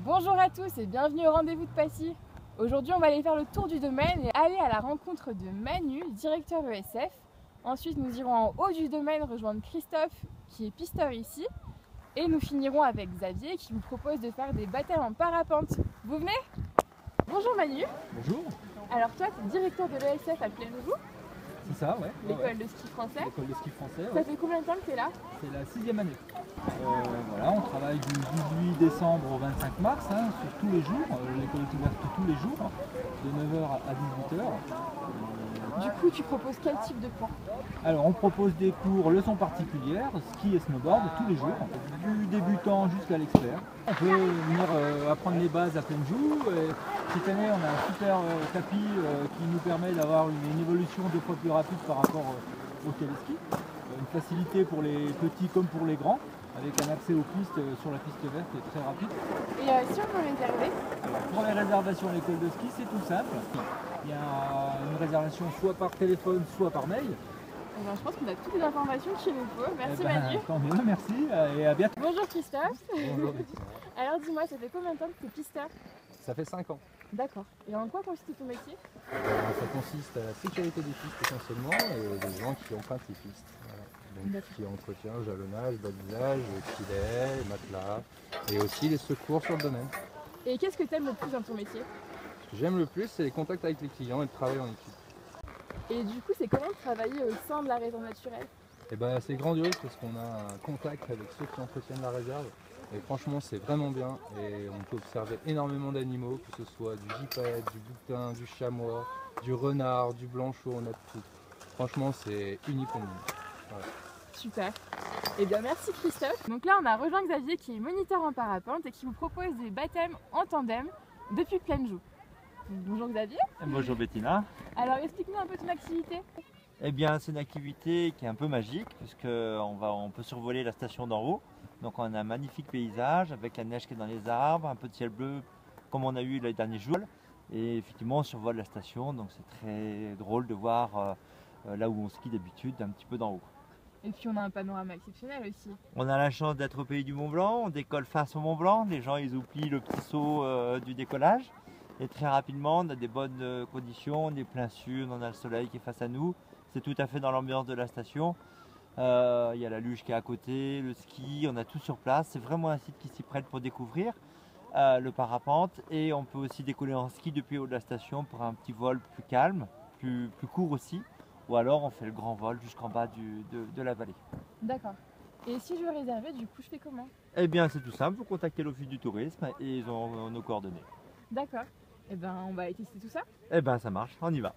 Bonjour à tous et bienvenue au rendez-vous de Passy. Aujourd'hui on va aller faire le tour du domaine et aller à la rencontre de Manu, directeur ESF. Ensuite nous irons en haut du domaine rejoindre Christophe qui est pisteur ici. Et nous finirons avec Xavier qui vous propose de faire des baptêmes en parapente. Vous venez? Bonjour Manu. Bonjour. Alors toi tu es directeur de l'ESF à Plaine-Loup. C'est ça, ouais. L'école de ski français. L'école de ski français, Ça ouais. fait combien de temps que tu es là? C'est la 6e année. Voilà, on travaille du 18 décembre au 25 mars, sur tous les jours. L'école est ouverte tous les jours, de 9h à 18h. Du coup tu proposes quel type de cours? Alors on propose des cours leçons particulières, ski et snowboard tous les jours, du débutant jusqu'à l'expert. On peut venir apprendre les bases à pleine joue. Et cette année on a un super tapis qui nous permet d'avoir une évolution 2 fois plus rapide par rapport au téléski. Une facilité pour les petits comme pour les grands, avec un accès aux pistes sur la piste verte très rapide. Et si on peut réserver? Alors, pour les réservations à l'école de ski, c'est tout simple. Il y a une réservation soit par téléphone, soit par mail. Eh bien, je pense qu'on a toutes les informations qu'il nous faut. Merci Manu. Tant mieux, merci et à bientôt. Bonjour Christophe. Bonjour. Alors dis-moi, ça fait combien de temps que tu es pisteur? Ça fait 5 ans. D'accord. Et en quoi consiste ton métier? Ça consiste à la sécurité des pistes essentiellement et des gens qui empruntent les pistes. Voilà. Donc qui entretient, jalonnage, balisage, filet, matelas et aussi les secours sur le domaine. Et qu'est-ce que tu aimes le plus dans ton métier? Ce que j'aime le plus, c'est les contacts avec les clients et le travail en équipe. Et du coup, c'est comment de travailler au sein de la réserve naturelle? Et ben, c'est grandiose parce qu'on a un contact avec ceux qui entretiennent la réserve. Et franchement, c'est vraiment bien et on peut observer énormément d'animaux, que ce soit du gypaète, du bouquetin, du chamois, du renard, du blanchot, on a de tout. Franchement, c'est unique au monde. Voilà. Super. Eh bien, merci Christophe. Donc là, on a rejoint Xavier qui est moniteur en parapente et qui vous propose des baptêmes en tandem depuis Plaine-Loup. Bonjour Xavier. Bonjour Bettina. Alors, explique-nous un peu ton activité. Eh bien, c'est une activité qui est un peu magique puisqu'on peut survoler la station d'en haut. Donc on a un magnifique paysage avec la neige qui est dans les arbres, un peu de ciel bleu comme on a eu les derniers jours. Et effectivement, on survole la station, donc c'est très drôle de voir là où on skie d'habitude, un petit peu d'en haut. Et puis on a un panorama exceptionnel aussi. On a la chance d'être au pays du Mont Blanc, on décolle face au Mont Blanc, les gens ils oublient le petit saut du décollage. Et très rapidement, on a des bonnes conditions, on est plein sud, on a le soleil qui est face à nous. C'est tout à fait dans l'ambiance de la station. Il y a la luge qui est à côté, le ski, on a tout sur place. C'est vraiment un site qui s'y prête pour découvrir le parapente. Et on peut aussi décoller en ski depuis le haut de la station pour un petit vol plus calme, plus court aussi. Ou alors on fait le grand vol jusqu'en bas de la vallée. D'accord. Et si je veux réserver, du coup, je fais comment? Eh bien c'est tout simple, vous contactez l'office du tourisme et ils ont nos coordonnées. D'accord. Eh bien, on va aller tester tout ça. Eh bien ça marche, on y va.